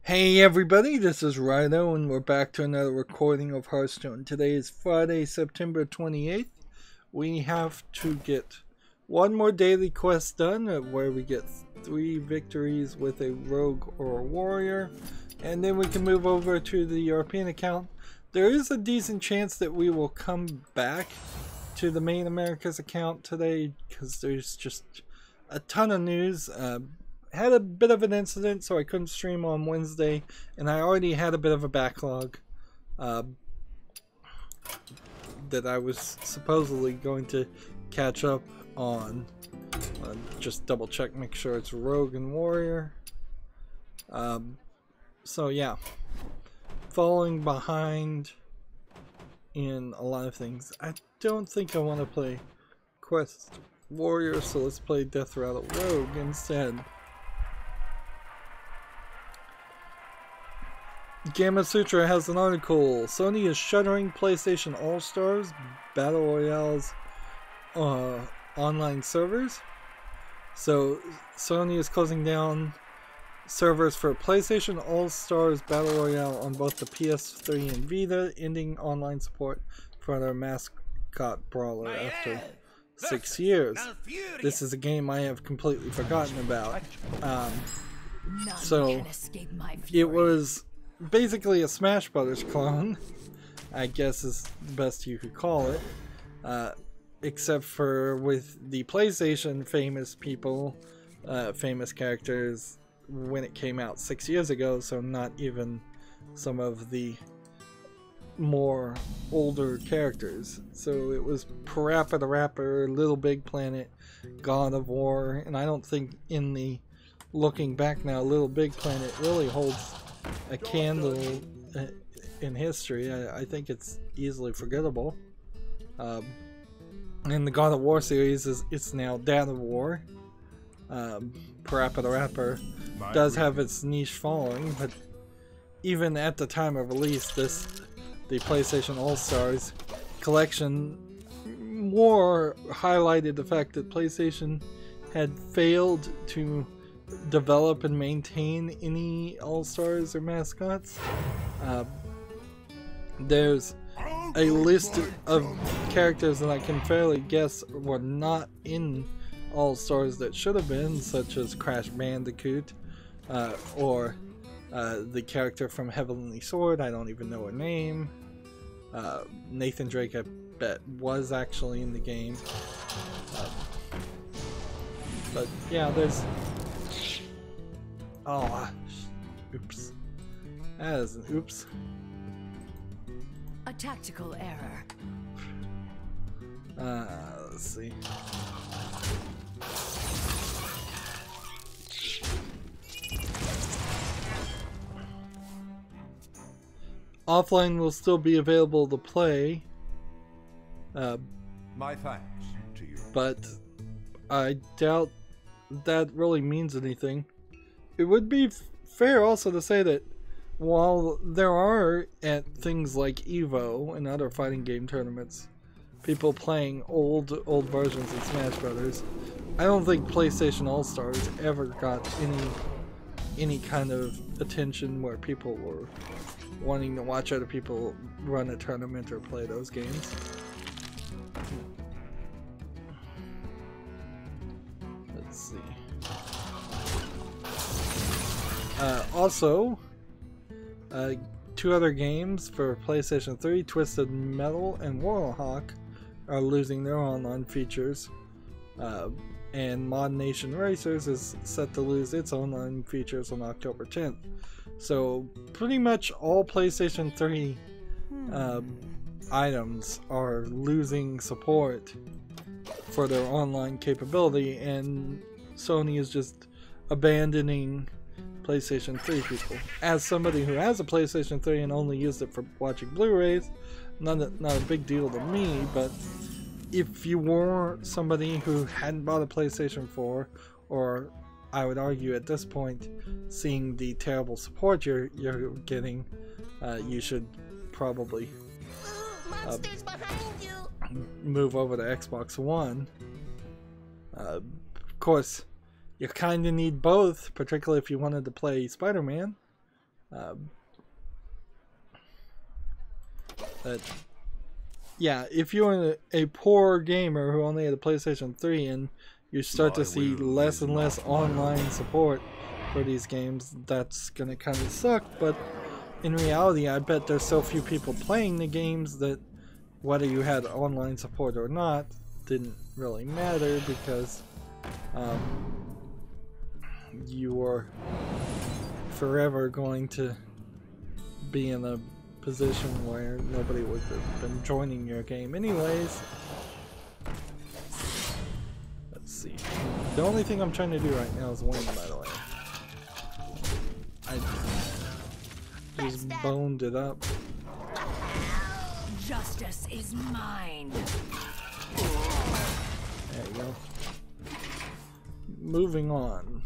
Hey everybody, this is Rydo and we're back to another recording of Hearthstone. Today is Friday, September 28th. We have to get one more daily quest done where we get 3 victories with a rogue or a warrior. And then we can move over to the European account. There is a decent chance that we will come back to the main Americas account today because there's just a ton of news. Had a bit of an incident, so I couldn't stream on Wednesday, and I already had a bit of a backlog that I was supposedly going to catch up on. Just double check, make sure it's rogue and warrior. So yeah, falling behind in a lot of things. I don't think I want to play quest warrior, so let's play death rattle rogue instead. Gamma Sutra has an article. Sony is shuttering PlayStation All-Stars Battle Royale's online servers. So Sony is closing down servers for PlayStation All-Stars Battle Royale on both the PS3 and Vita, ending online support for their mascot brawler after 6 years. This is a game I have completely forgotten about. So it was basically a Smash Brothers clone, I guess is the best you could call it, except for with the PlayStation famous people, famous characters when it came out 6 years ago, so not even some of the more older characters. So it was Parappa the Rapper, Little Big Planet, God of War, and I don't think in the looking back now, Little Big Planet really holds a candle in history. I think it's easily forgettable. In the God of War series, it's now Dad of War. Parappa the Rapper does have its niche following, but even at the time of release, the PlayStation All-Stars collection more highlighted the fact that PlayStation had failed to develop and maintain any All-Stars or mascots. There's a list of characters that I can fairly guess were not in All-Stars that should have been, such as Crash Bandicoot, or the character from Heavenly Sword, I don't even know her name. Nathan Drake, I bet, was actually in the game. But yeah, there's... Oh, oops. That is an oops. A tactical error. Let's see. Offline will still be available to play. My thanks to you. But I doubt that really means anything. It would be fair also to say that while there are at things like EVO and other fighting game tournaments people playing old versions of Smash Brothers, I don't think PlayStation All-Stars ever got any kind of attention where people were wanting to watch other people run a tournament or play those games. Let's see. Also, 2 other games for PlayStation 3, Twisted Metal and Warhawk, are losing their online features, and Mod Nation Racers is set to lose its online features on October 10th. So pretty much all PlayStation 3 items are losing support for their online capability, and Sony is just abandoning PlayStation 3 people. As somebody who has a PlayStation 3 and only used it for watching Blu-rays, not a big deal to me, but if you were somebody who hadn't bought a PlayStation 4, or I would argue at this point, seeing the terrible support you're getting, you should probably move over to Xbox One. Of course, you kind of need both, particularly if you wanted to play Spider-Man. But yeah, if you're a poor gamer who only had a PlayStation 3 and you start to see less and less online support for these games, that's gonna kind of suck. But in reality, I bet there's so few people playing the games that whether you had online support or not didn't really matter, because you were forever going to be in a position where nobody would have been joining your game anyways. Let's see. The only thing I'm trying to do right now is win, by the way. I just boned it up. Justice is mine. There you go. Moving on.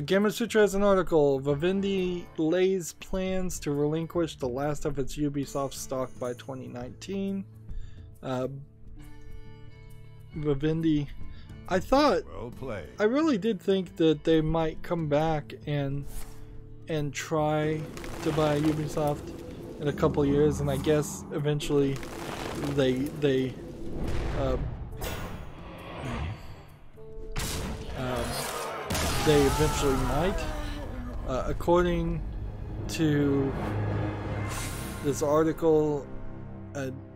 Gamer Sutra has an article. Vivendi lays plans to relinquish the last of its Ubisoft stock by 2019. Vivendi, I really did think that they might come back and try to buy Ubisoft in a couple years, and I guess eventually they eventually might. According to this article,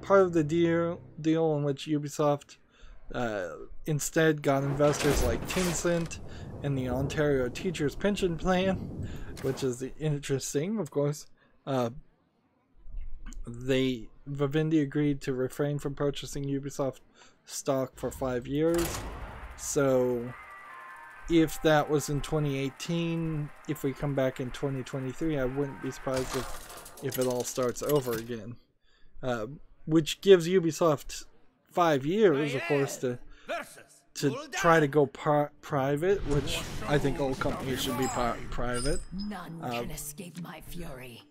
part of the deal in which Ubisoft instead got investors like Tencent and the Ontario Teachers Pension Plan, which is interesting, of course. Vivendi agreed to refrain from purchasing Ubisoft stock for 5 years. So if that was in 2018, if we come back in 2023, I wouldn't be surprised if it all starts over again. Which gives Ubisoft 5 years, of course, to try to go private, which I think all companies should be private. None can escape my fury.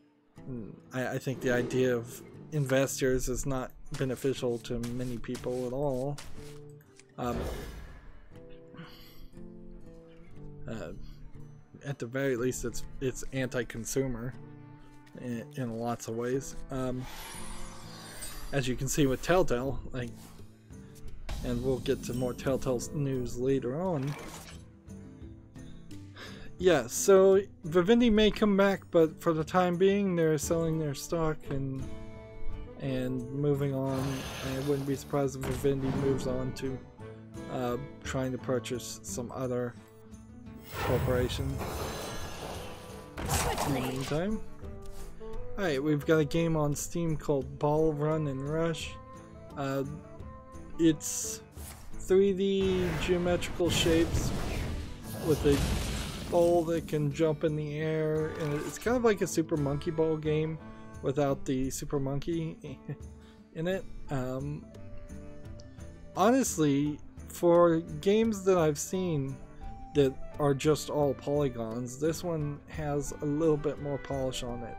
I think the idea of investors is not beneficial to many people at all. At the very least, it's anti-consumer in lots of ways. As you can see with Telltale, and we'll get to more Telltale news later on. Yeah, so Vivendi may come back, but for the time being, they're selling their stock and moving on. I wouldn't be surprised if Vivendi moves on to trying to purchase some other corporation in the meantime. Alright, we've got a game on Steam called Ball Run and Rush. It's 3D geometrical shapes with a ball that can jump in the air, and it's kind of like a Super Monkey Ball game without the Super Monkey in it. Honestly, for games that I've seen that are just all polygons, this one has a little bit more polish on it.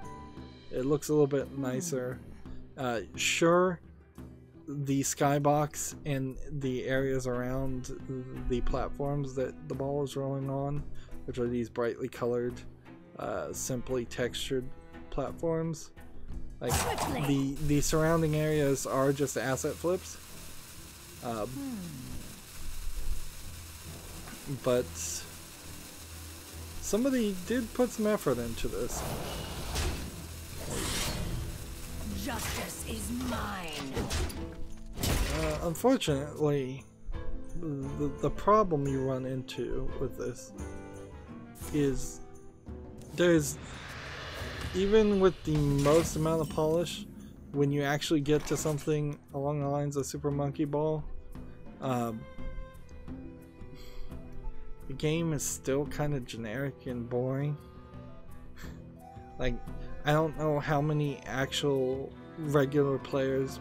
It looks a little bit nicer. Sure, the skybox and the areas around the platforms that the ball is rolling on, which are these brightly colored, simply textured platforms, like the surrounding areas are just asset flips. But somebody did put some effort into this. Justice is mine. Unfortunately, the problem you run into with this is there's, even with the most amount of polish, when you actually get to something along the lines of Super Monkey Ball, the game is still kind of generic and boring. Like, I don't know how many actual regular players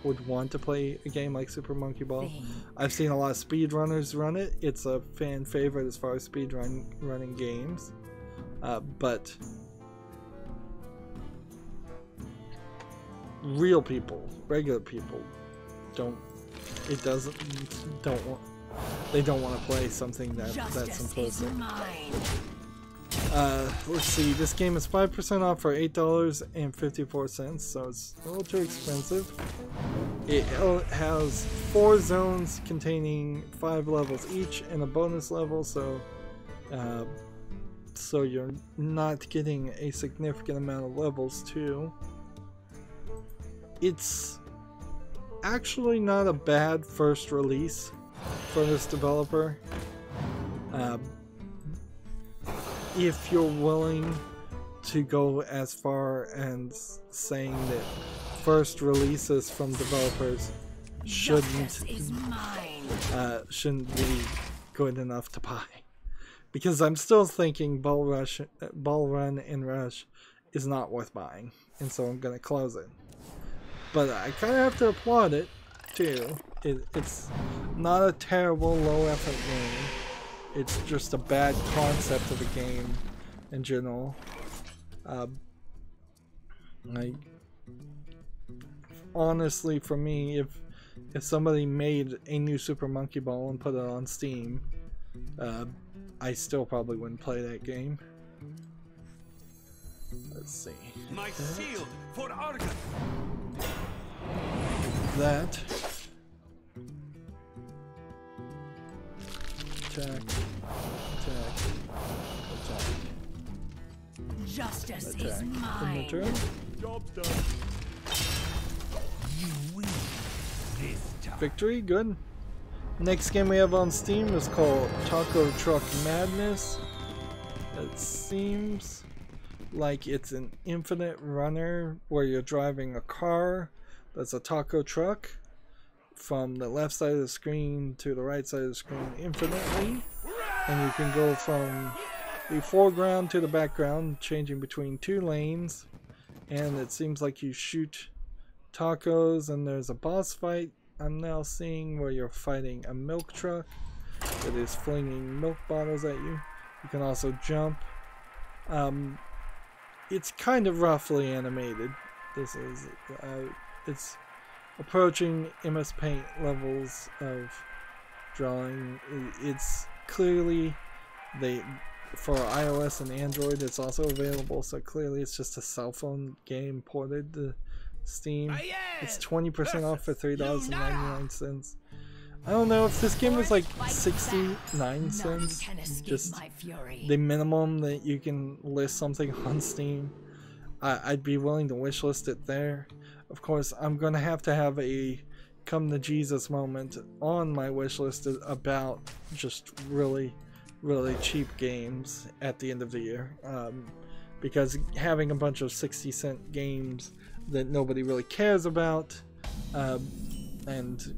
would want to play a game like Super Monkey Ball. I've seen a lot of speedrunners run it. It's a fan favorite as far as running games. But real people, regular people, they don't want to play something that's simplistic. Let's see, this game is 5% off for $8.54, so it's a little too expensive. It has 4 zones containing 5 levels each and a bonus level, so you're not getting a significant amount of levels too. It's actually not a bad first release for this developer. If you're willing to go as far as saying that first releases from developers shouldn't be good enough to buy, because I'm still thinking Ball Run and Rush is not worth buying, and so I'm gonna close it. But I kind of have to applaud it too. It's not a terrible low effort game. It's just a bad concept of a game in general. Honestly, for me, if somebody made a new Super Monkey Ball and put it on Steam, I still probably wouldn't play that game. Let's see. My shield for Argon. That. Attack. Attack. Attack. Justice Attack. is mine. Job done. You win this time. Victory, good. Next game we have on Steam is called Taco Truck Madness. It seems like it's an infinite runner where you're driving a car that's a taco truck from the left side of the screen to the right side of the screen infinitely, and you can go from the foreground to the background, changing between 2 lanes, and it seems like you shoot tacos, and there's a boss fight I'm now seeing where you're fighting a milk truck that is flinging milk bottles at you. You can also jump. It's kind of roughly animated. This is it's approaching MS Paint levels of drawing. It's clearly for iOS and Android it's also available, so clearly it's just a cell phone game ported to Steam. It's 20% off for $3.99. I don't know if this game was like 69 cents, just the minimum that you can list something on Steam. I'd be willing to wishlist it there. Of course, I'm gonna have to have a come to Jesus moment on my wishlist about just really cheap games at the end of the year, because having a bunch of 60-cent games that nobody really cares about and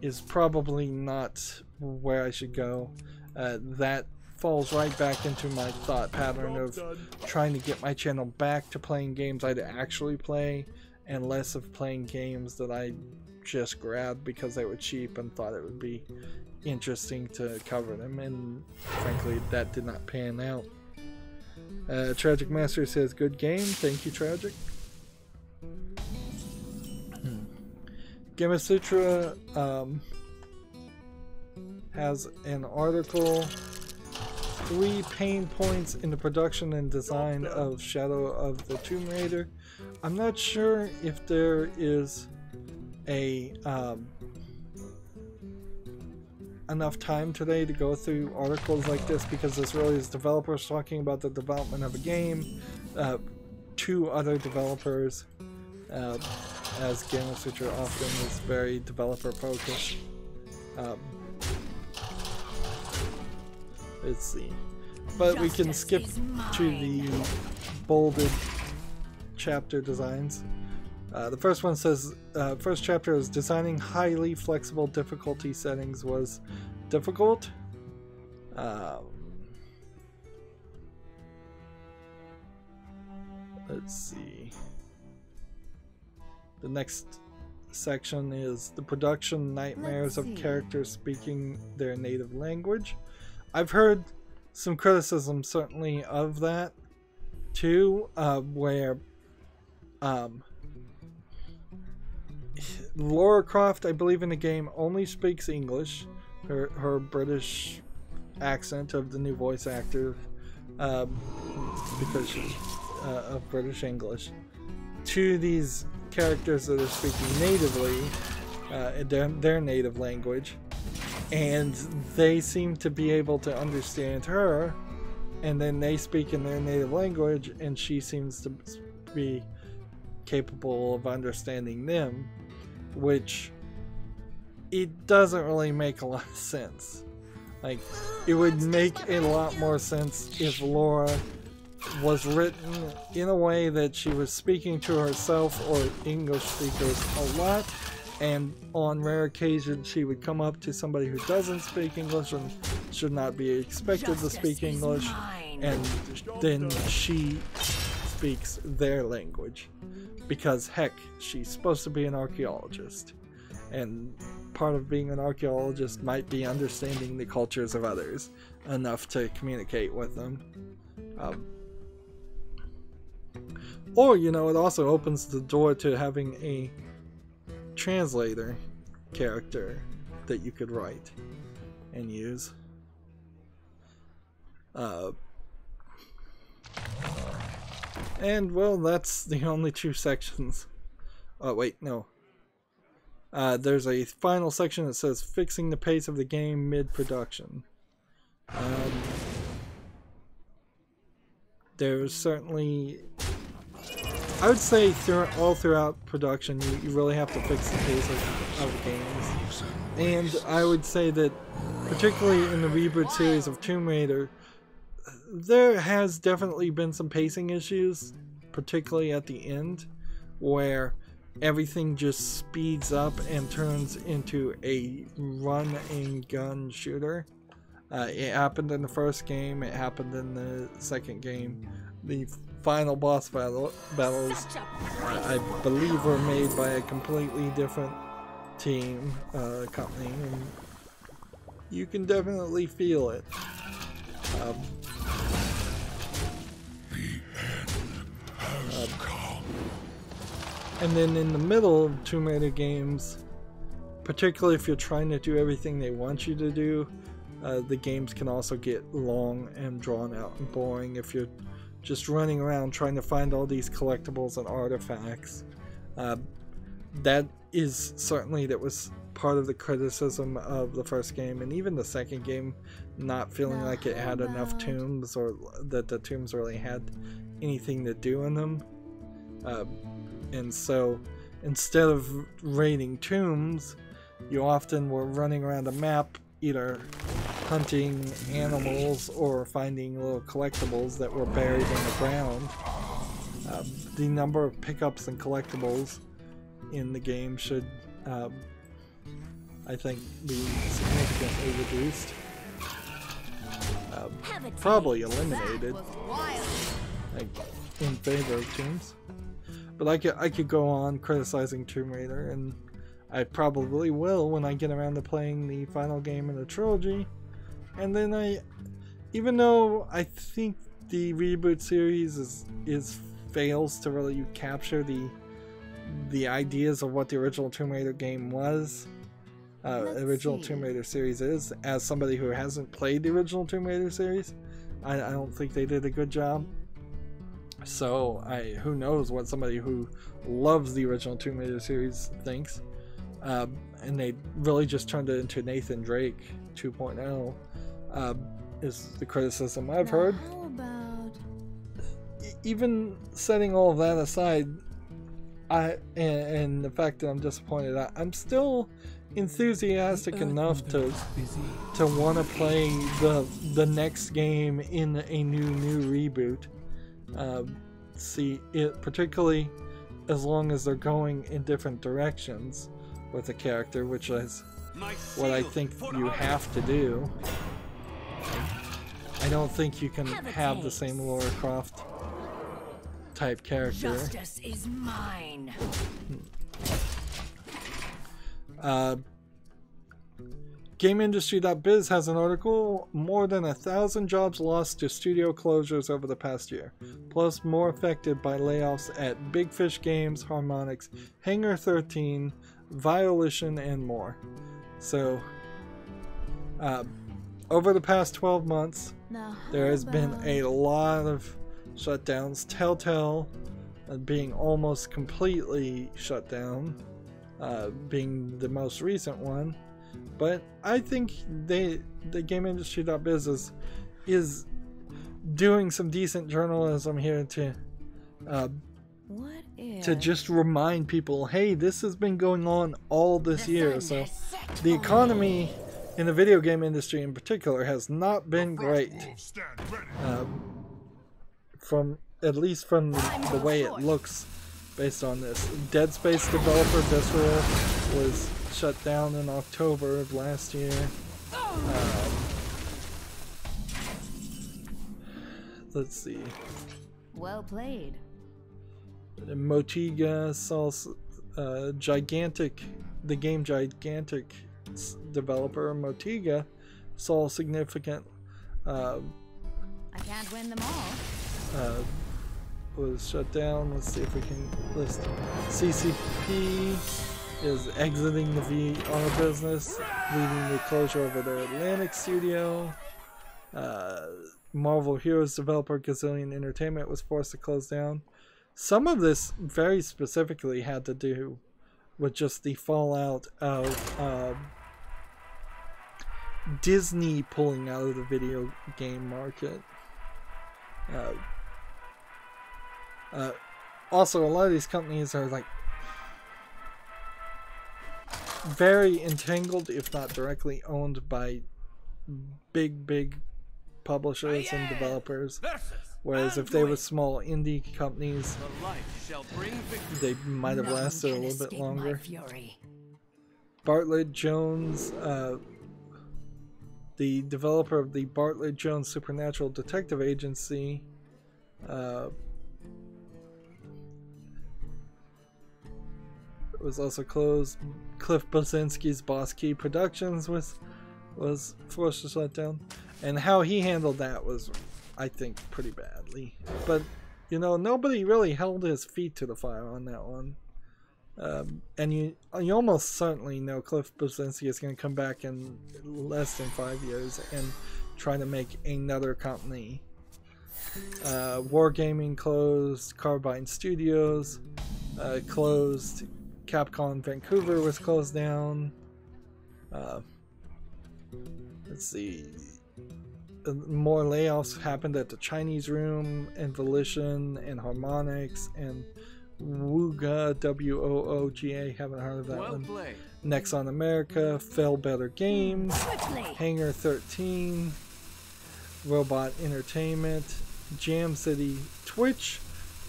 is probably not where I should go. That falls right back into my thought pattern of trying to get my channel back to playing games I'd actually play, and less of playing games that I just grabbed because they were cheap and thought it would be interesting to cover them, and frankly that did not pan out. Tragic Master says good game. Thank you, Tragic. Gamasutra has an article, 3 pain points in the production and design of Shadow of the Tomb Raider. I'm not sure if there is a enough time today to go through articles like this, because this really is developers talking about the development of a game, 2 other developers, as Gamasutra often is very developer focused. Let's see, but we can skip to the bolded chapter designs. The first one says, first chapter is designing highly flexible difficulty settings was difficult. Let's see. The next section is the production nightmares of characters speaking their native language. I've heard some criticism certainly of that too, where Lara Croft, I believe in the game, only speaks English. Her British accent of the new voice actor because she's of British English, to these characters that are speaking natively their native language, and they seem to be able to understand her, and then they speak in their native language, and she seems to be capable of understanding them, which it doesn't really make a lot of sense. Like, it would make a lot more sense if Laura was written in a way that she was speaking to herself or English speakers a lot, and on rare occasions she would come up to somebody who doesn't speak English and should not be expected to speak English, and then she speaks their language. Because heck, she's supposed to be an archaeologist, and part of being an archaeologist might be understanding the cultures of others enough to communicate with them. Or, you know, it also opens the door to having a translator character that you could write and use. And, well, that's the only two sections. Oh, wait, no. There's a final section that says fixing the pace of the game mid-production. There's certainly, I would say all throughout production you really have to fix the pace of games. And I would say that particularly in the reboot series of Tomb Raider, there has definitely been some pacing issues, particularly at the end, where everything just speeds up and turns into a run and gun shooter. It happened in the first game, it happened in the second game. The final boss battles, I believe, were made by a completely different team, company, and you can definitely feel it. And then in the middle of Tomb Raider games, particularly if you're trying to do everything they want you to do, the games can also get long and drawn out and boring if you're just running around trying to find all these collectibles and artifacts. That was part of the criticism of the first game, and even the second game not feeling like it had enough tombs, or that the tombs really had anything to do in them. And so instead of raiding tombs, you often were running around a map either hunting animals or finding little collectibles that were buried in the ground. The number of pickups and collectibles in the game should, I think, be significantly reduced. Probably eliminated, like, in favor of tombs. But I could go on criticizing Tomb Raider, and I probably will when I get around to playing the final game in the trilogy. And then even though I think the reboot series fails to really capture the ideas of what the original Tomb Raider game was, original Tomb Raider series is, as somebody who hasn't played the original Tomb Raider series, I don't think they did a good job. So who knows what somebody who loves the original Tomb Raider series thinks. And they really just turned it into Nathan Drake 2.0, is the criticism I've heard. Even setting all of that aside, and the fact that I'm disappointed, I'm still enthusiastic enough to want to play the next game in a new reboot. See it, particularly as long as they're going in different directions with a character, which is what I think you have to do. I don't think you can have the same Lara Croft type character. Justice is mine. GameIndustry.biz has an article: more than 1,000 jobs lost to studio closures over the past year, plus more affected by layoffs at Big Fish Games, Harmonix, Hangar 13, Violition, and more. So, over the past 12 months, There has been a lot of shutdowns. Telltale being almost completely shut down, being the most recent one. But I think the GameIndustry.biz is doing some decent journalism here to just remind people, hey, this has been going on all this year. So the economy in the video game industry in particular has not been great, at least from the way it looks based on this. Dead Space developer Visceral was shut down in October of last year. Let's see. Well played. Motiga saw the game Gigantic developer Motiga saw significant I can't win them all. Was shut down. Let's see if we can list. CCP is exiting the VR business, leading the closure of their Atlantic studio. Marvel Heroes developer Gazillion Entertainment was forced to close down. Some of this very specifically had to do with just the fallout of Disney pulling out of the video game market. Also, a lot of these companies are like very entangled, if not directly owned by big publishers and developers. Whereas if they were small indie companies, they might have lasted a little bit longer. Bartlett Jones, the developer of the Bartlett Jones Supernatural Detective Agency, was also closed. Cliff Blazinski's Boss Key Productions was forced to shut down, and how he handled that was, I think, pretty badly. But you know, nobody really held his feet to the fire on that one. And you almost certainly know Cliff Blazinski is going to come back in less than 5 years and try to make another company. Wargaming closed. Carbine Studios closed. Capcom Vancouver was closed down. Let's see. More layoffs happened at the Chinese Room and Volition and Harmonix and Wooga, Wooga, haven't heard of that one. Nexon America, Fell Better Games, Hangar 13, Robot Entertainment, Jam City Twitch,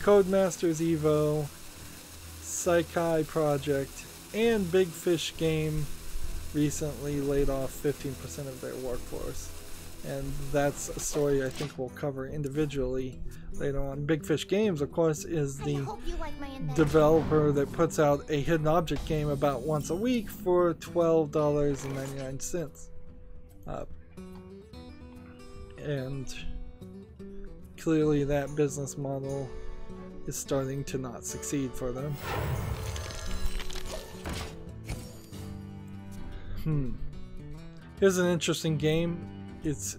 Codemasters Evo, Saikai Project, and Big Fish Game recently laid off 15% of their workforce. And that's a story I think we'll cover individually later on. Big Fish Games, of course, is the developer that puts out a hidden object game about once a week for $12.99. And clearly that business model is starting to not succeed for them. Here's an interesting game. It's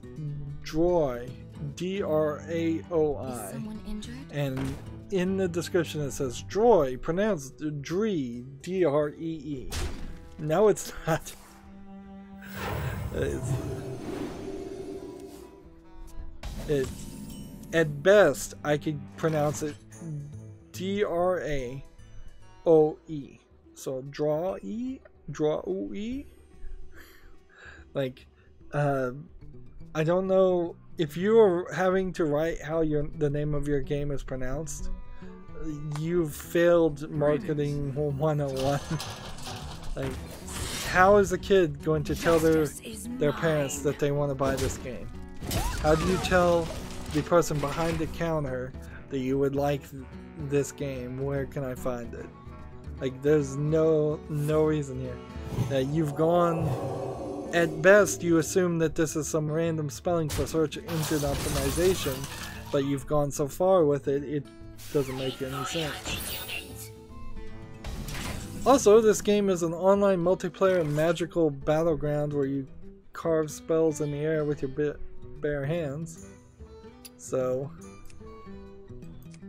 Droi, D-R-A-O-I, and in the description it says Droi, pronounced Dree, D-R-E-E. No, it's not. At best, I could pronounce it D-R-A-O-E. So Draw-E? Draw-O-E? Like, I don't know if you are having to write how the name of your game is pronounced. You've failed marketing 101. Like, how is a kid going to tell their parents that they want to buy this game? How do you tell the person behind the counter that you would like this game? Where can I find it? Like, there's no reason here. You've gone. At best, you assume that this is some random spelling for search engine optimization, but you've gone so far with it, it doesn't make any sense. Also, this game is an online multiplayer magical battleground where you carve spells in the air with your bare hands. So,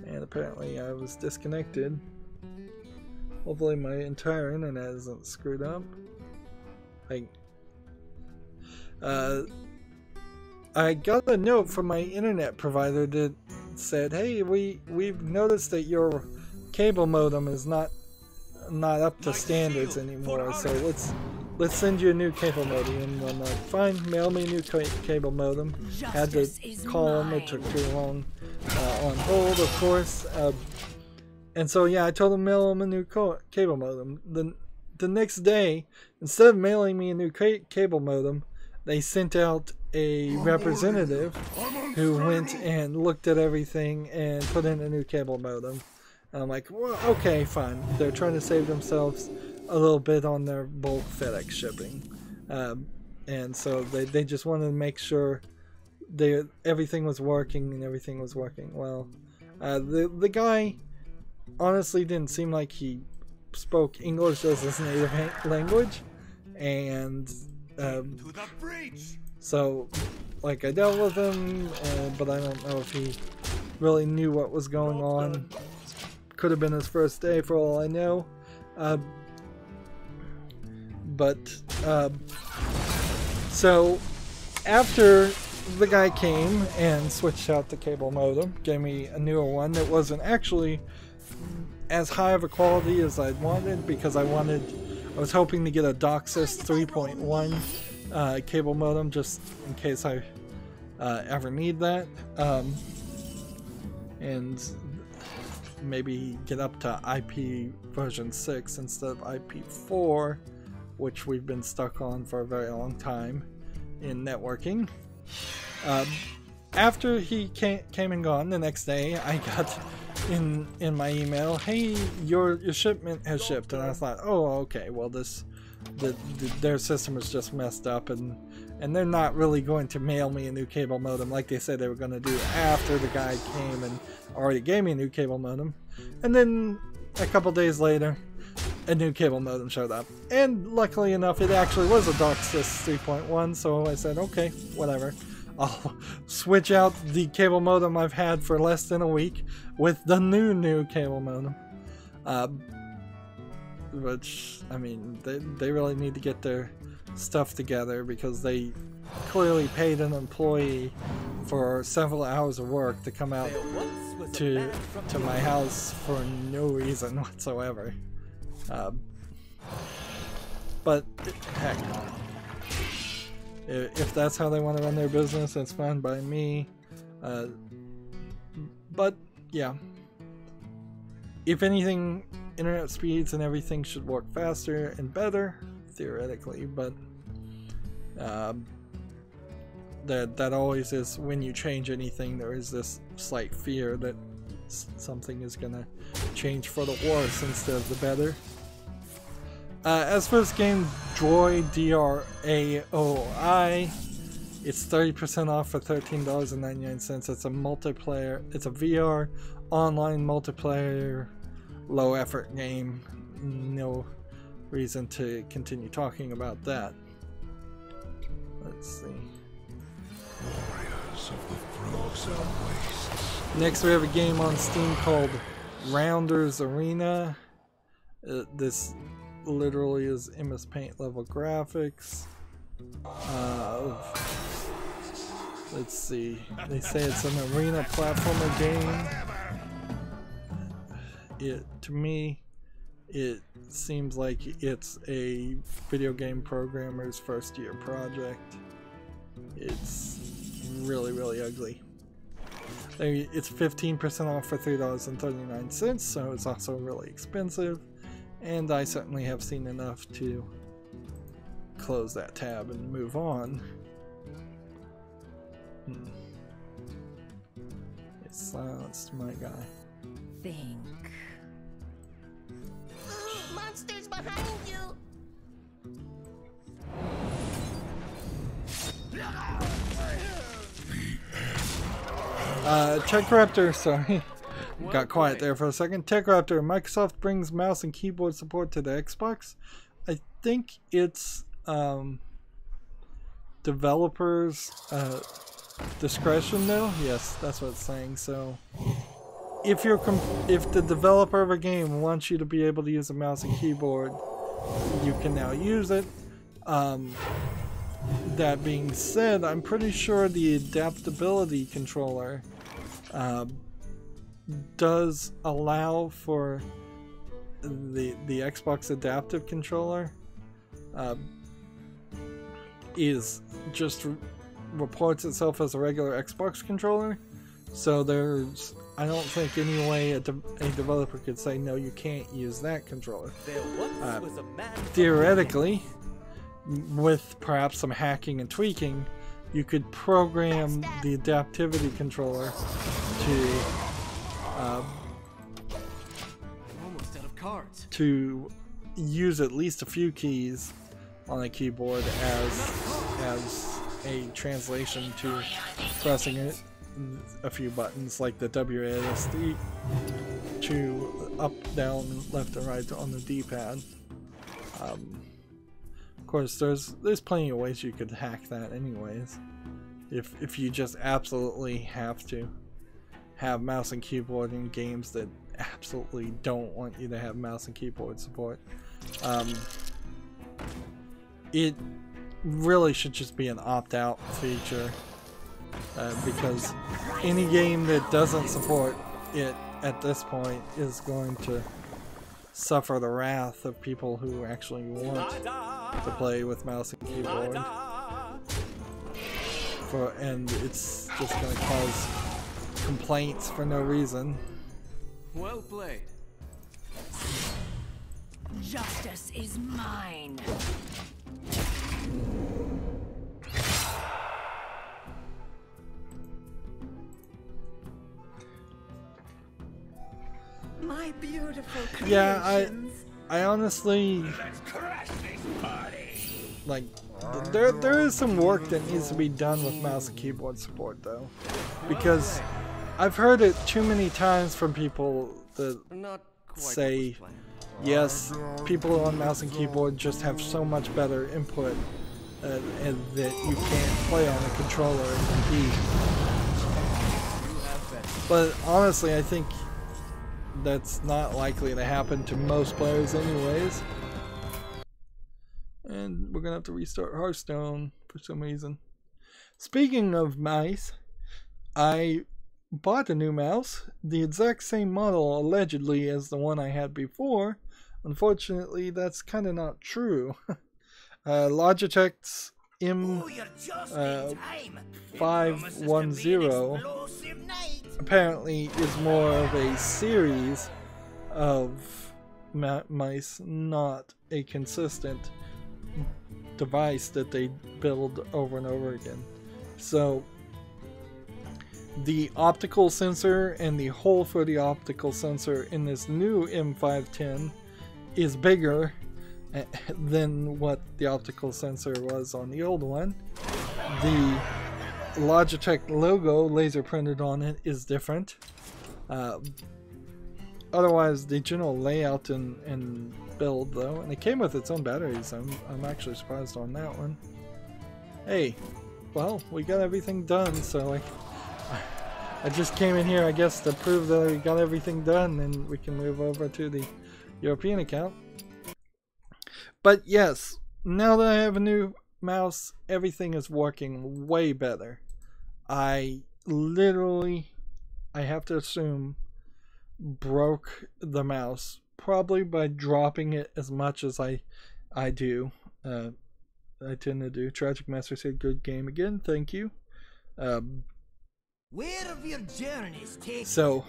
and apparently I was disconnected. Hopefully my entire internet isn't screwed up. I got a note from my internet provider that said, "Hey, we've noticed that your cable modem is not up to standards anymore. So let's send you a new cable modem." And I'm like, "Fine, mail me a new cable modem." Had to call them. It took too long on hold, of course. And so yeah, I told them mail them a new cable modem. The next day, instead of mailing me a new cable modem, they sent out a representative who went and looked at everything and put in a new cable modem. And I'm like, well, okay, fine. They're trying to save themselves a little bit on their bulk FedEx shipping. And so they just wanted to make sure everything was working and everything was working well. The guy honestly didn't seem like he spoke English as his native language. And so, like, I dealt with him, but I don't know if he really knew what was going on. Could have been his first day for all I know. So after the guy came and switched out the cable modem, gave me a newer one that wasn't actually as high of a quality as I'd wanted, because I was hoping to get a DOCSIS 3.1 cable modem just in case I ever need that, and maybe get up to IP version 6 instead of IP4, which we've been stuck on for a very long time in networking. After he came and gone, the next day I got in my email, "Hey, your shipment has shipped," and I thought, oh, okay, well their system is just messed up, and they're not really going to mail me a new cable modem like they said they were going to do after the guy came and already gave me a new cable modem. And then a couple days later, a new cable modem showed up, and luckily enough it actually was a DOCSIS 3.1, so I said, okay, whatever, I'll switch out the cable modem I've had for less than a week with the new cable modem. Which, I mean, they really need to get their stuff together, because they clearly paid an employee for several hours of work to come out to my house for no reason whatsoever. But heck, if that's how they want to run their business, that's fine by me. But yeah, if anything, internet speeds and everything should work faster and better, theoretically, but that always is, when you change anything, there is this slight fear that something is gonna change for the worse instead of the better. As for this game, Droid, D-R-A-O-I, it's 30% off for $13.99. It's a multiplayer, it's a VR online multiplayer low effort game. No reason to continue talking about that. Let's see. Warriors of the frozen wastes. Next we have a game on Steam called Rounders Arena. This literally is MS Paint level graphics. Let's see. They say it's an arena platformer game. To me, it seems like it's a video game programmer's first year project. It's really, really ugly. It's 15% off for $3.39, so it's also really expensive, and I certainly have seen enough to close that tab and move on. It silenced my guy. Think. Monsters behind you! TechRaptor, sorry. Got quiet there for a second. TechRaptor, Microsoft brings mouse and keyboard support to the Xbox. I think it's developers discretion though. Yes, that's what it's saying. So if the developer of a game wants you to be able to use a mouse and keyboard, you can now use it. That being said, I'm pretty sure the adaptability controller does allow for the Xbox adaptive controller is just reports itself as a regular Xbox controller, so I don't think any way a developer could say no, you can't use that controller. Theoretically, with perhaps some hacking and tweaking, you could program the adaptivity controller to use at least a few keys on a keyboard as a translation to pressing it a few buttons like the WASD to up, down, left, and right on the D-pad. Of course, there's plenty of ways you could hack that anyways. If you just absolutely have to have mouse and keyboard in games that absolutely don't want you to have mouse and keyboard support. It really should just be an opt-out feature, because any game that doesn't support it at this point is going to suffer the wrath of people who actually want to play with mouse and keyboard. And it's just going to cause complaints for no reason. Well played. Justice is mine. My beautiful creations. Yeah, I honestly, like, there is some work that needs to be done with mouse and keyboard support though, because I've heard it too many times from people that say, yes, people on mouse and keyboard just have so much better input and that you can't play on a controller and compete. But honestly, I think that's not likely to happen to most players anyways. And we're gonna have to restart Hearthstone for some reason. Speaking of mice, I bought a new mouse, the exact same model allegedly as the one I had before. Unfortunately, that's kind of not true. Logitech's M510 apparently is more of a series of mice, not a consistent device that they build over and over again. So the optical sensor and the hole for the optical sensor in this new M510 is bigger than what the optical sensor was on the old one. The Logitech logo laser printed on it is different. Otherwise, the general layout and build though, and it came with its own batteries. I'm actually surprised on that one. Hey, well, we got everything done, so I just came in here, I guess, to prove that we got everything done, and we can move over to the European account. But yes, now that I have a new mouse, everything is working way better. I literally, I have to assume, broke the mouse, probably by dropping it as much as I do. I tend to do. Tragic Master said, good game again, thank you. Where have your journeys taken? So,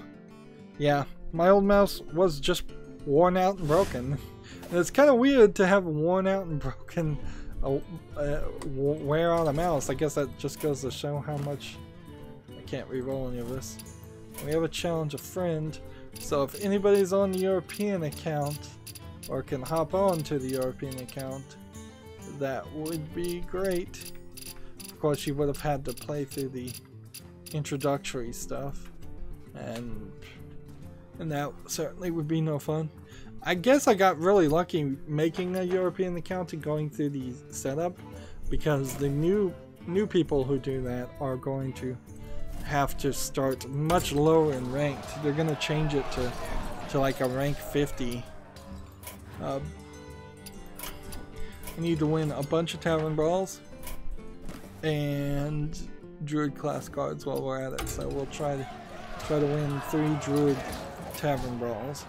yeah, my old mouse was just worn out and broken. And it's kind of weird to have worn out and broken wear out a mouse. I guess that just goes to show how much I can't re-roll any of this. We have a challenge a friend, so if anybody's on the European account or can hop on to the European account, that would be great. Of course, you would have had to play through the introductory stuff, and that certainly would be no fun. I guess I got really lucky making a European account and going through the setup, because the new new people who do that are going to have to start much lower in ranked. They're going to change it to like a rank 50. I need to win a bunch of tavern brawls and druid class cards while we're at it. So we'll try to win 3 druid tavern brawls.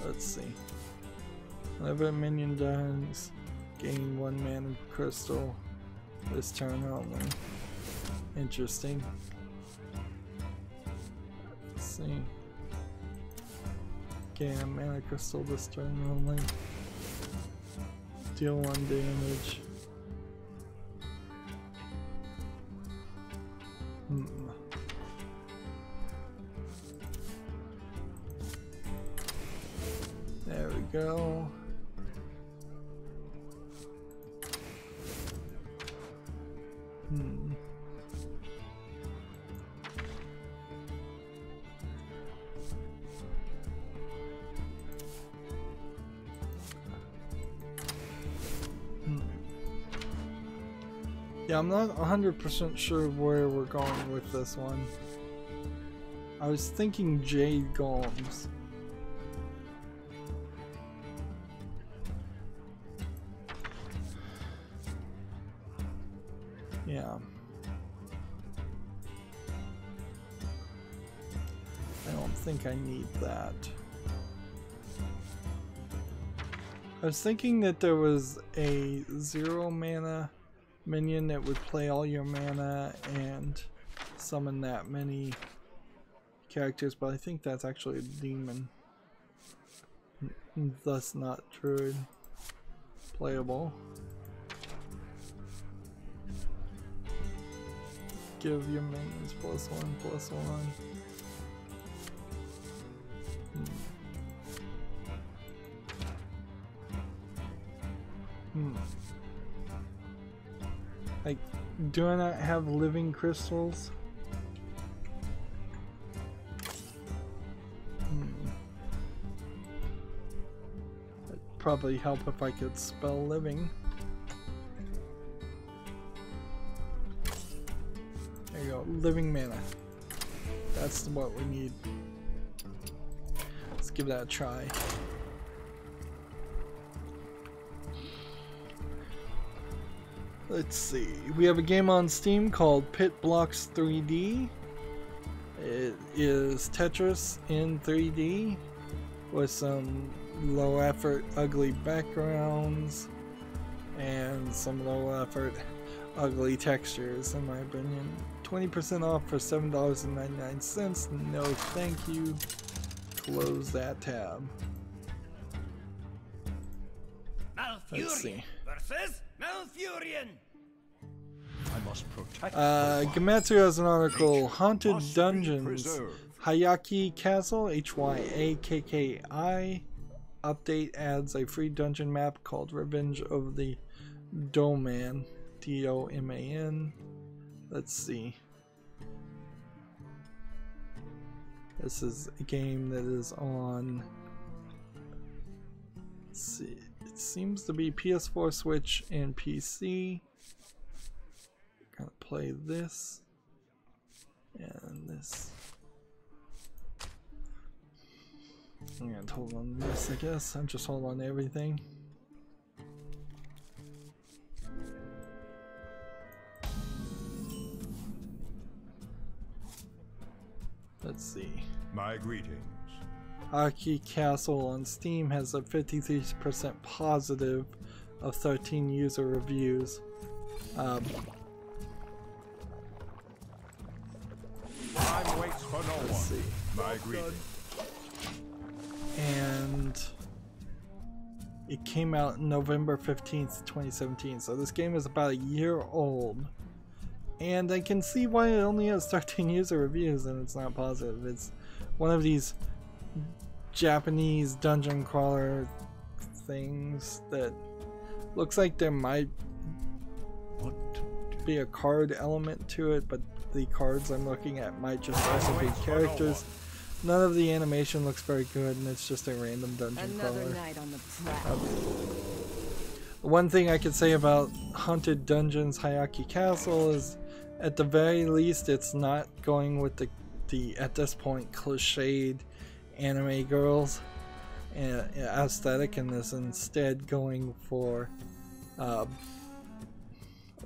Let's see. Whenever a minion dies, gain 1 mana crystal this turn only. Interesting. Let's see. Gain a mana crystal this turn only. Deal 1 damage. There we go. Yeah, I'm not 100% sure where we're going with this one. I was thinking Jade Golems. Yeah. I don't think I need that. I was thinking that there was a 0 mana minion that would play all your mana and summon that many characters, but I think that's actually a demon. Thus not druid playable. Give your minions +1/+1. Like, do I not have living crystals? It'd probably help if I could spell living. There you go, living mana. That's what we need. Let's give that a try. Let's see. We have a game on Steam called Pit Blocks 3D. It is Tetris in 3D with some low effort, ugly backgrounds and some low effort, ugly textures, in my opinion. 20% off for $7.99. No, thank you. Close that tab. Let's see. Versus Malfurion. I must protect Gamatsu has an article, Haunted must be Dungeons, preserved. Hayaki Castle, Hyakki, update adds a free dungeon map called Revenge of the Doman, D-O-M-A-N. Let's see. This is a game that is on, let's see, it seems to be PS4, Switch, and PC. Gonna play this and this. I'm gonna hold on to this, I guess. I'm just holding on to everything. Let's see. My greetings. Hyakki Castle on Steam has a 53% positive of 13 user reviews. Time waits for no Let's one. see. My greetings. And it came out November 15th, 2017. So this game is about a year old. And I can see why it only has 13 user reviews and it's not positive. It's one of these Japanese dungeon crawler things that looks like there might be a card element to it, but the cards I'm looking at might just also be characters. None of the animation looks very good, and it's just a random dungeon Another crawler. night on the prowl. One thing I could say about Haunted Dungeons Hayaki Castle is, at the very least, it's not going with the at this point cliched anime girls aesthetic, and is instead going for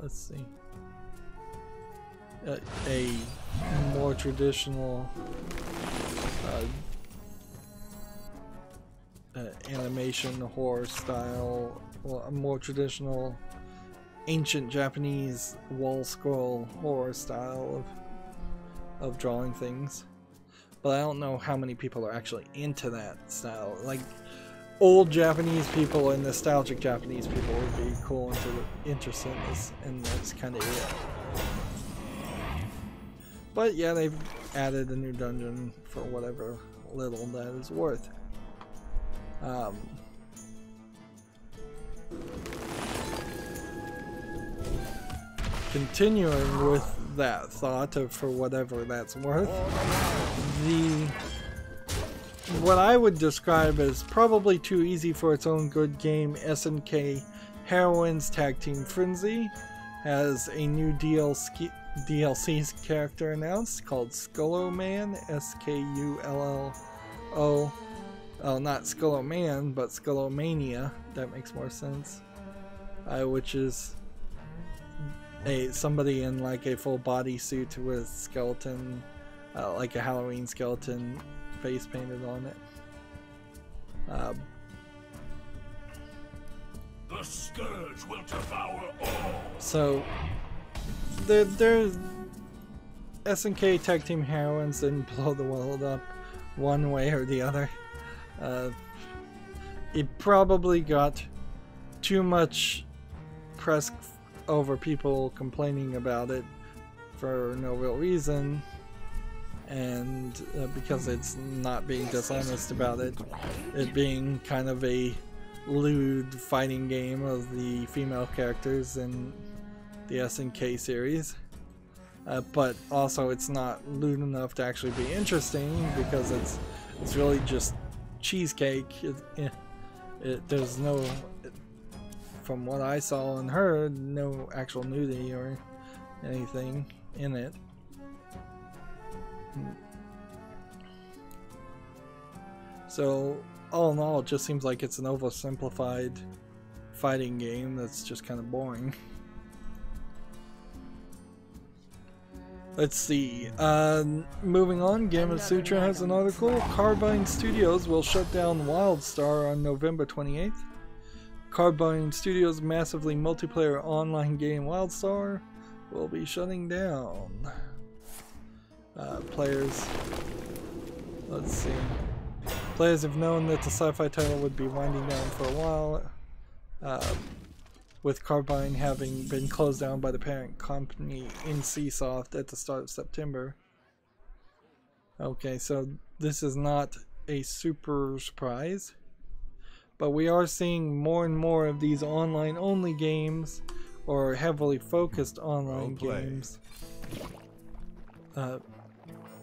let's see, a more traditional animation horror style, well, a more traditional ancient Japanese wall scroll horror style of drawing things. But I don't know how many people are actually into that style. Like, old Japanese people and nostalgic Japanese people would be cool and interested in this, and that's kind of it. But yeah, they've added a new dungeon for whatever little that is worth. Continuing with that thought of for whatever that's worth, what I would describe as probably too easy for its own good game, SNK Heroines Tag Team Frenzy, has a new DLC character announced called Skullo Man, Skullo. Oh, not Skullo Man, but Skullomania. That makes more sense. Which is somebody in like a full body suit with skeleton, like a Halloween skeleton face painted on it. The scourge will devour all. So there's SNK Tag Team Heroines didn't blow the world up one way or the other. It probably got too much press over people complaining about it for no real reason, and because it's not being dishonest about it, it being kind of a lewd fighting game of the female characters in the SNK series. But also it's not lewd enough to actually be interesting, because it's really just cheesecake. There's no, from what I saw and heard, no actual nudity or anything in it. So all in all, it just seems like it's an oversimplified fighting game that's just kind of boring. Let's see. Moving on, Game of Sutra has an article. Carbine Studios will shut down WildStar on November 28th. Carbine Studios' massively multiplayer online game WildStar will be shutting down. Players. Let's see. Players have known that the sci-fi title would be winding down for a while, with Carbine having been closed down by the parent company NCSoft at the start of September. Okay, so this is not a super surprise, but we are seeing more and more of these online-only games, or heavily focused online games.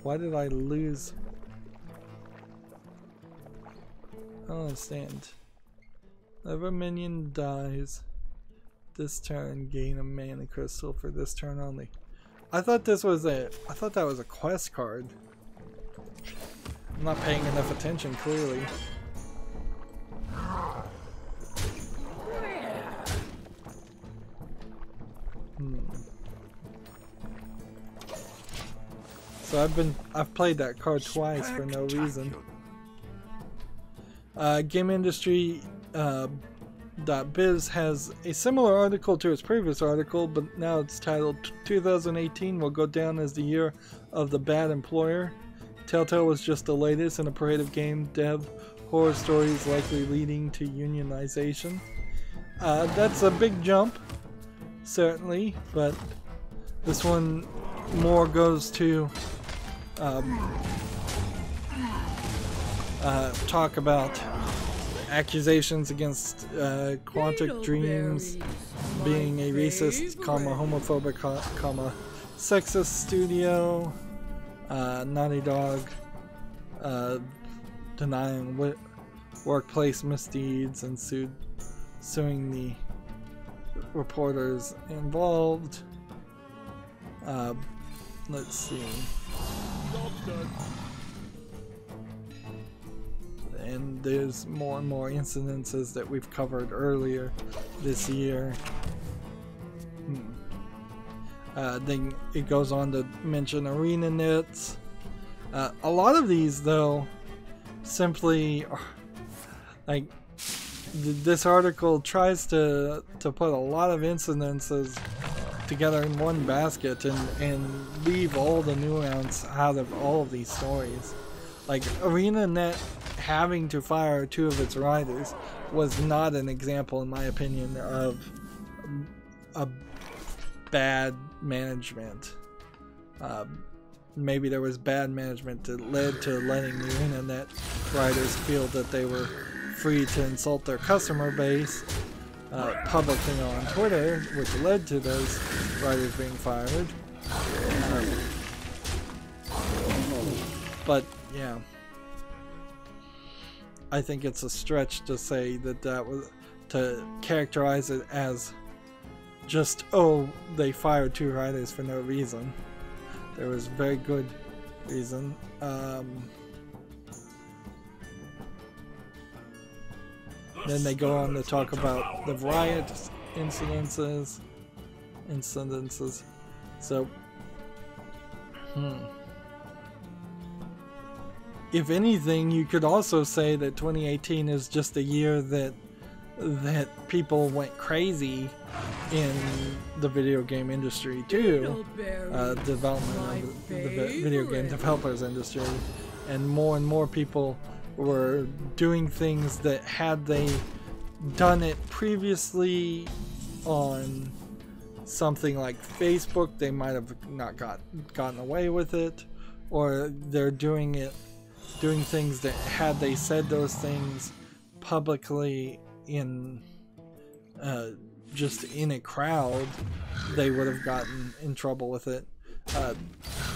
Why did I lose? I don't understand. Whenever a minion dies this turn, gain a mana crystal for this turn only. I thought that was a quest card. I'm not paying enough attention, clearly. So I've played that card twice for no reason. Game Industry .biz has a similar article to its previous article, but now it's titled 2018 will go down as the year of the bad employer. Telltale was just the latest in a parade of game dev horror stories likely leading to unionization. That's a big jump, certainly, but this one more goes to talk about accusations against Quantic Dreams being a racist, homophobic, sexist studio. Naughty Dog denying workplace misdeeds and suing the reporters involved. Let's see. And there's more and more incidences that we've covered earlier this year. Then it goes on to mention arena nets. A lot of these, though, simply like this article tries to put a lot of incidences together in one basket and leave all the nuance out of all of these stories. Like ArenaNet having to fire 2 of its riders was not an example, in my opinion, of a bad management. Maybe there was bad management that led to letting the ArenaNet riders feel that they were free to insult their customer base publicly on Twitter, which led to those riders being fired. But yeah, I think it's a stretch to say that was to characterize it as just, oh, they fired 2 riders for no reason. There was very good reason. Then they go on to talk about the riot incidences. So, if anything, you could also say that 2018 is just a year that people went crazy in the video game industry too. Development of the video game developers industry, and more people were doing things that, had they done it previously on something like Facebook, they might have not gotten away with it, or they're doing things that, had they said those things publicly in just in a crowd, they would have gotten in trouble with it.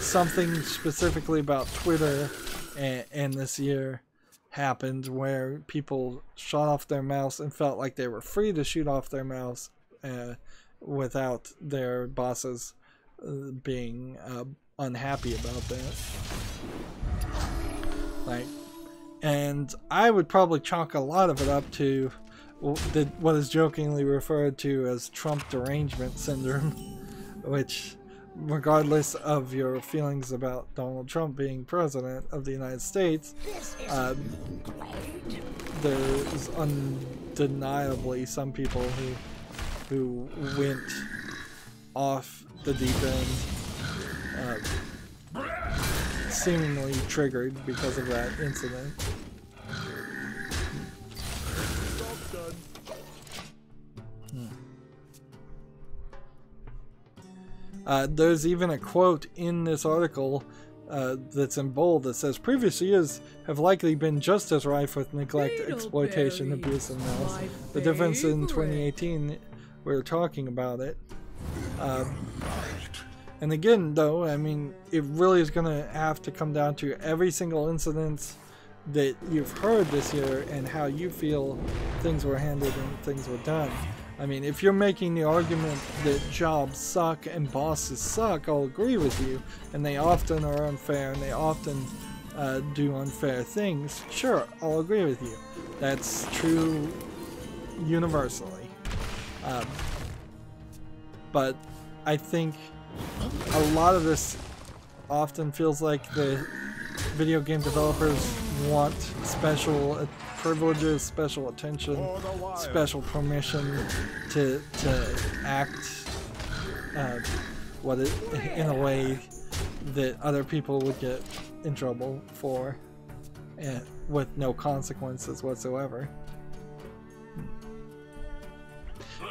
Something specifically about Twitter and this year happened where people shot off their mouths and felt like they were free to shoot off their mouths without their bosses being unhappy about that. Like, and I would probably chalk a lot of it up to what is jokingly referred to as Trump derangement syndrome, which, regardless of your feelings about Donald Trump being president of the United States, there's undeniably some people who went off the deep end, seemingly triggered because of that incident. There's even a quote in this article that's in bold that says, "Previous years have likely been just as rife with neglect, exploitation, abuse, and malice. The difference in 2018, we're talking about it." And again, though, I mean, it really is going to have to come down to every single incident that you've heard this year and how you feel things were handled and things were done. I mean, if you're making the argument that jobs suck and bosses suck, I'll agree with you, and they often are unfair and they often do unfair things. Sure, I'll agree with you. That's true universally. But I think a lot of this often feels like the video game developers want special privileges, special attention, special permission to act in a way that other people would get in trouble for, with no consequences whatsoever.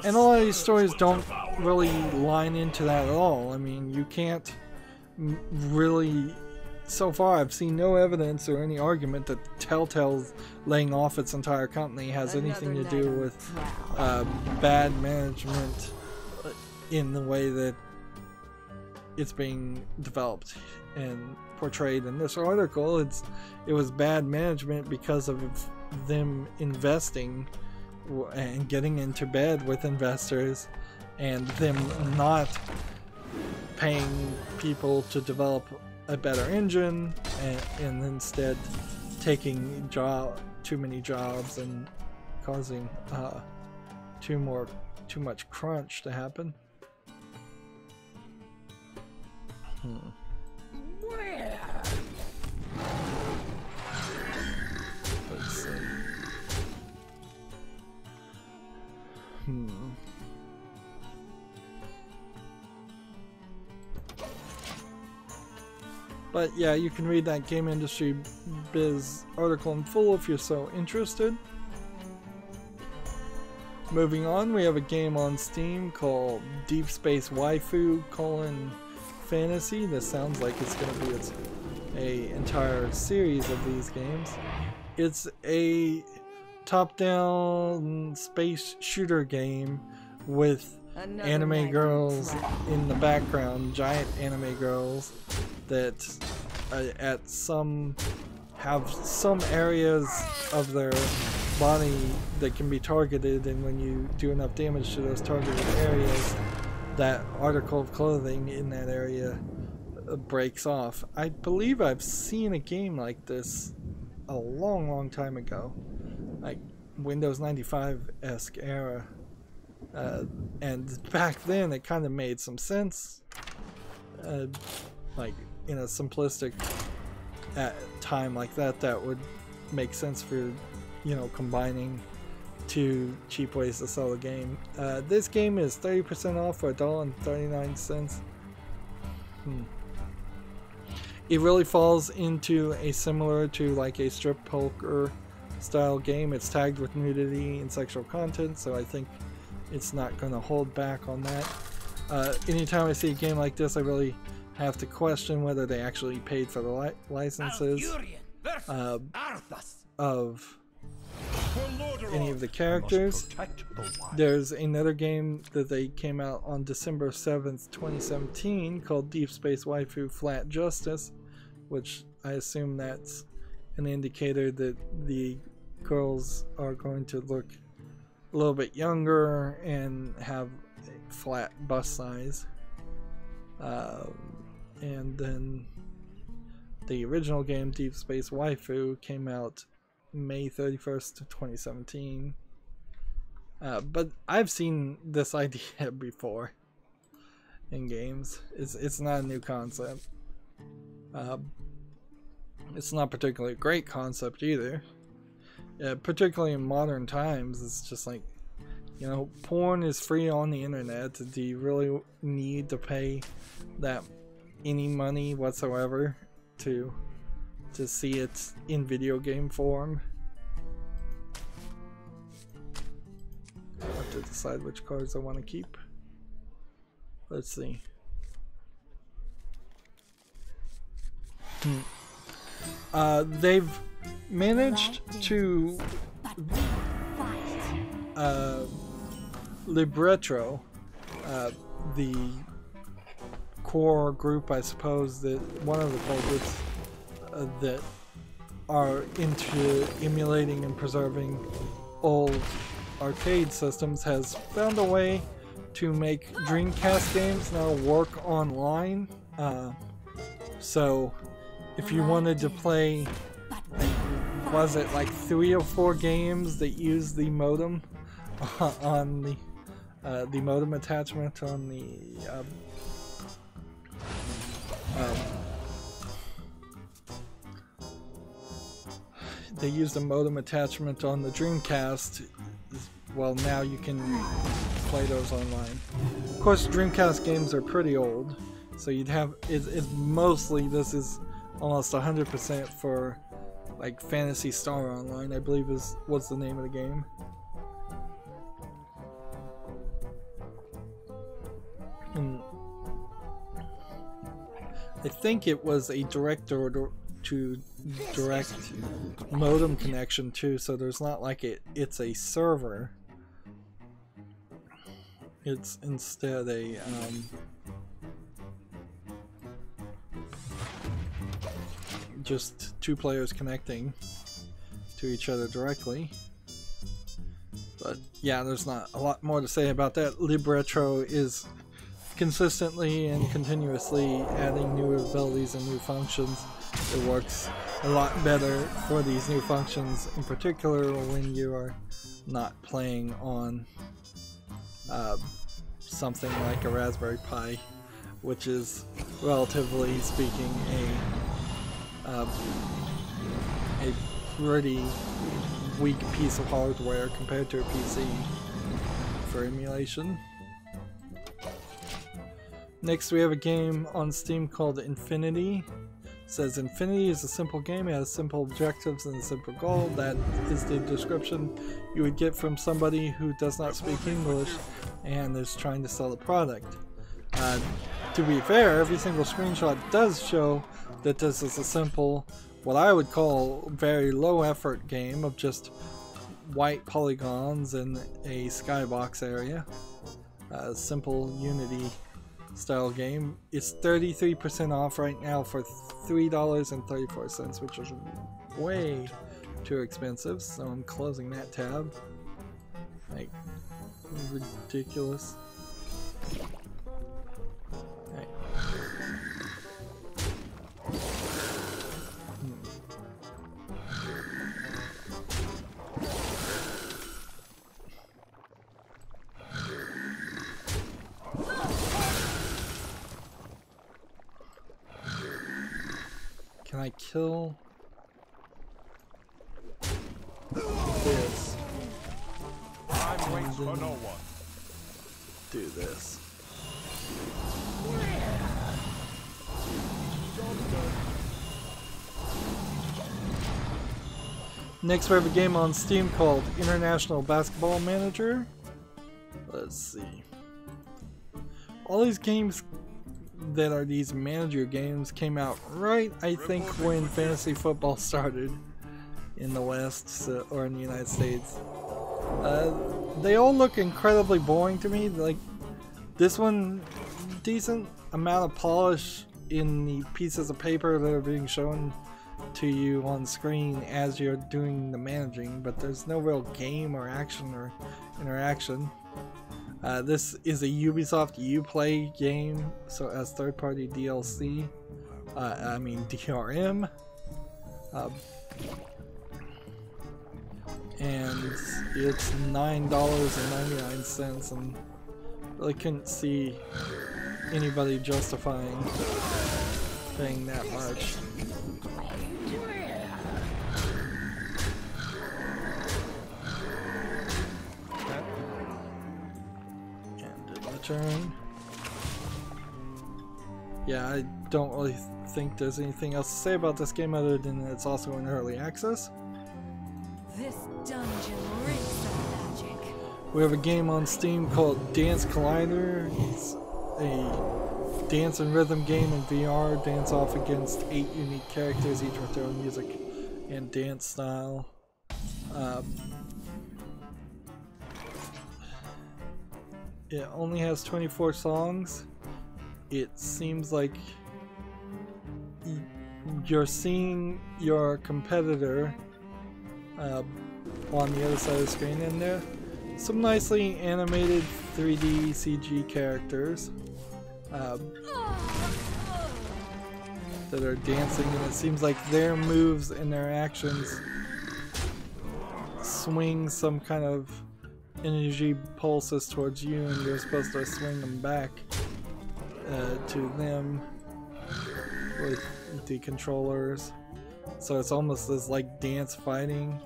And a lot of these stories don't really line into that at all. I mean, you can't really... So far, I've seen no evidence or any argument that Telltale's laying off its entire company has anything to do with bad management in the way that it's being developed and portrayed in this article. It was bad management because of them investing and getting into bed with investors and them not paying people to develop a better engine and instead taking too many jobs and causing too much crunch to happen. Let's see. But yeah, you can read that Game Industry Biz article in full if you're so interested. Moving on, we have a game on Steam called Deep Space Waifu: Fantasy. This sounds like it's going to be an entire series of these games. It's a top-down space shooter game with anime girls in the background, giant anime girls that have some areas of their body that can be targeted, and when you do enough damage to those targeted areas, that article of clothing in that area breaks off. I believe I've seen a game like this a long time ago, like Windows 95-esque era, and back then it kind of made some sense, like in a simplistic time like that would make sense for, you know, combining two cheap ways to sell a game. This game is 30% off for $1.39. It really falls into a similar to like a strip poker style game. It's tagged with nudity and sexual content, so I think it's not going to hold back on that. Anytime I see a game like this, I really have to question whether they actually paid for the licenses of any of the characters. There's another game that they came out on December 7th, 2017 called Deep Space Waifu Flat Justice, which I assume that's an indicator that the girls are going to look a little bit younger and have a flat bust size. And then the original game, Deep Space Waifu, came out May 31st, 2017. But I've seen this idea before in games. It's not a new concept. It's not particularly a great concept either. Particularly in modern times, it's just like, you know, porn is free on the internet. Do you really need to pay that any money whatsoever to see it in video game form? I have to decide which cards I want to keep. Let's see. They've managed to Libretto, the core group, I suppose, that one of the core groups that are into emulating and preserving old arcade systems, has found a way to make Dreamcast games now work online. So if you wanted to play, was it like 3 or 4 games that use the modem on the modem attachment on the they used a modem attachment on the Dreamcast. Well, now you can play those online. Of course, Dreamcast games are pretty old, so you'd have it's mostly, this is almost 100% for like Phantasy Star Online, I believe was the name of the game. I think it was a direct order to direct modem connection too, so there's not like it's a server. It's instead a just 2 players connecting to each other directly. But yeah, there's not a lot more to say about that. Libretro is consistently and continuously adding new abilities and new functions. It works a lot better for these new functions, in particular when you are not playing on something like a Raspberry Pi, which is, relatively speaking, a pretty weak piece of hardware compared to a PC for emulation. Next we have a game on Steam called Infinity. It says Infinity is a simple game, it has simple objectives and a simple goal. That is the description you would get from somebody who does not speak English and is trying to sell the product. To be fair, every single screenshot does show that this is a simple, what I would call very low effort game of just white polygons and a skybox area. A simple Unity style game. It's 33% off right now for $3.34, which is way too expensive, so I'm closing that tab. Like, ridiculous. Right. Can I kill this? Time waits for no one. Do this. Next we have a game on Steam called International Basketball Manager. Let's see. All these games that are these manager games came out right, I think, when fantasy football started in the West, or in the United States. They all look incredibly boring to me. Like, this one, decent amount of polish in the pieces of paper that are being shown to you on screen as you're doing the managing, but there's no real game or action or interaction. This is a Ubisoft Uplay game, so it has third-party DLC. I mean DRM. And it's $9.99, and really couldn't see anybody justifying paying that much. Turn. Yeah, I don't really think there's anything else to say about this game other than it's also in early access. This dungeon reeks of magic. We have a game on Steam called Dance Collider. It's a dance and rhythm game in VR. Dance off against 8 unique characters, each with their own music and dance style. It only has 24 songs. It seems like you're seeing your competitor on the other side of the screen, and there some nicely animated 3D CG characters that are dancing, and it seems like their moves and their actions swing some kind of energy pulses towards you, and you're supposed to swing them back to them with the controllers. So it's almost this like dance fighting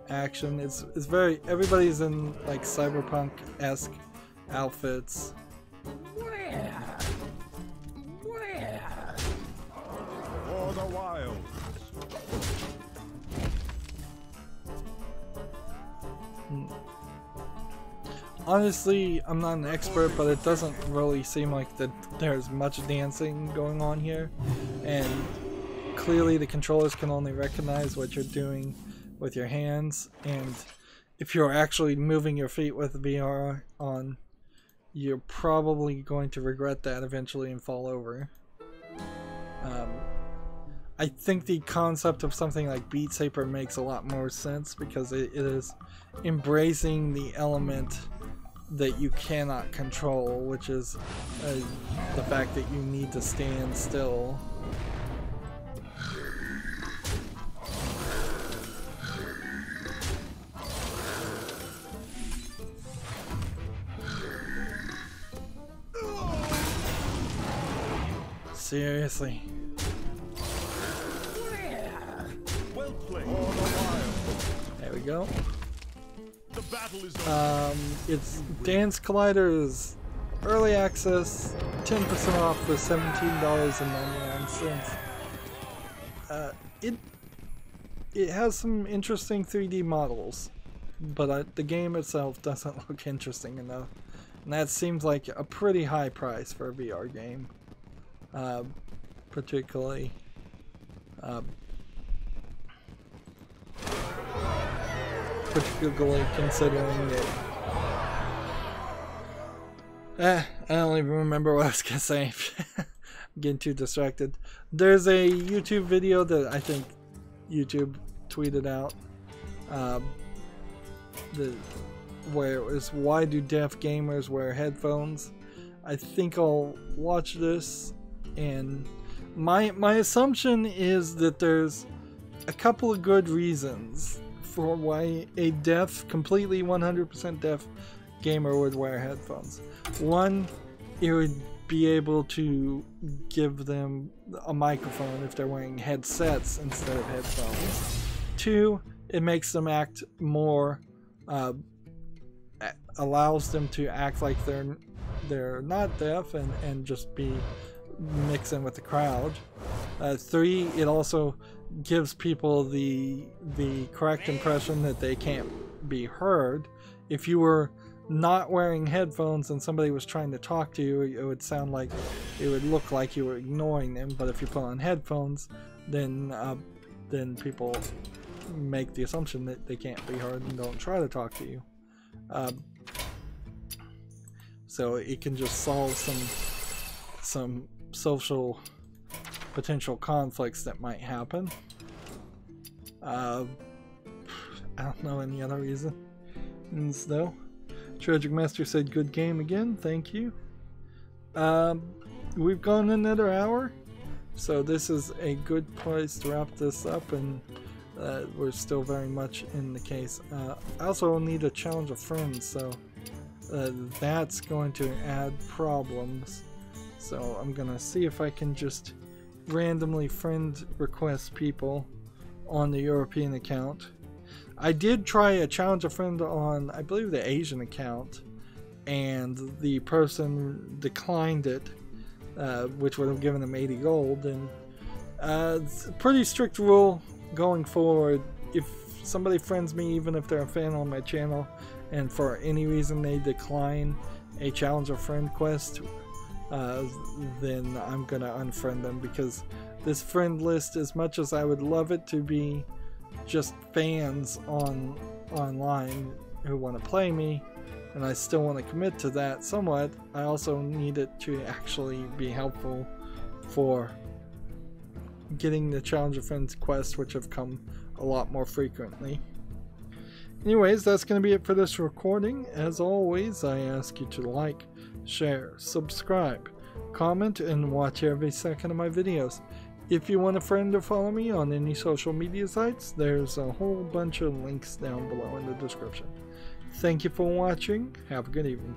action. It's very, everybody's in like cyberpunk-esque outfits. For the wild. Honestly, I'm not an expert, but it doesn't really seem like that there's much dancing going on here, and clearly the controllers can only recognize what you're doing with your hands, and if you're actually moving your feet with VR on, you're probably going to regret that eventually and fall over. I think the concept of something like Beat Saber makes a lot more sense because it is embracing the element that you cannot control, which is the fact that you need to stand still. Seriously. Well played. There we go. The battle is over. It's Dance Collider's early access, 10% off for $17.99. It has some interesting 3D models, but the game itself doesn't look interesting enough, and that seems like a pretty high price for a VR game, particularly. Particularly considering that I don't even remember what I was gonna say. I'm getting too distracted. There's a YouTube video that I think YouTube tweeted out where it was, why do deaf gamers wear headphones? I think I'll watch this, and my assumption is that there's a couple of good reasons for why a deaf, completely 100% deaf gamer would wear headphones. One, it would be able to give them a microphone if they're wearing headsets instead of headphones. Two, it makes them act more, allows them to act like they're not deaf and just be mixing with the crowd. Three, it also gives people the correct impression that they can't be heard. If you were not wearing headphones and somebody was trying to talk to you, it would sound like, it would look like you were ignoring them. But if you put on headphones, then people make the assumption that they can't be heard and don't try to talk to you. So it can just solve some social potential conflicts that might happen. I don't know any other reasons though. Tragic Master said good game again, thank you. We've gone another hour, so this is a good place to wrap this up, and we're still very much in the case. I also need to challenge a friend, so that's going to add problems. So I'm gonna see if I can just randomly friend request people on the European account. I did try a challenge a friend on, I believe, the Asian account, and the person declined it, which would have given them 80 gold. And it's a pretty strict rule going forward. If somebody friends me, even if they're a fan on my channel, and for any reason they decline a challenge a friend quest, then I'm gonna unfriend them, because this friend list, as much as I would love it to be just fans online who want to play me, and I still want to commit to that somewhat, I also need it to actually be helpful for getting the challenge a friends quests, which have come a lot more frequently. Anyways, that's going to be it for this recording. As always, I ask you to like, share, subscribe, comment, and watch every second of my videos. If you want a friend or follow me on any social media sites, there's a whole bunch of links down below in the description. Thank you for watching. Have a good evening.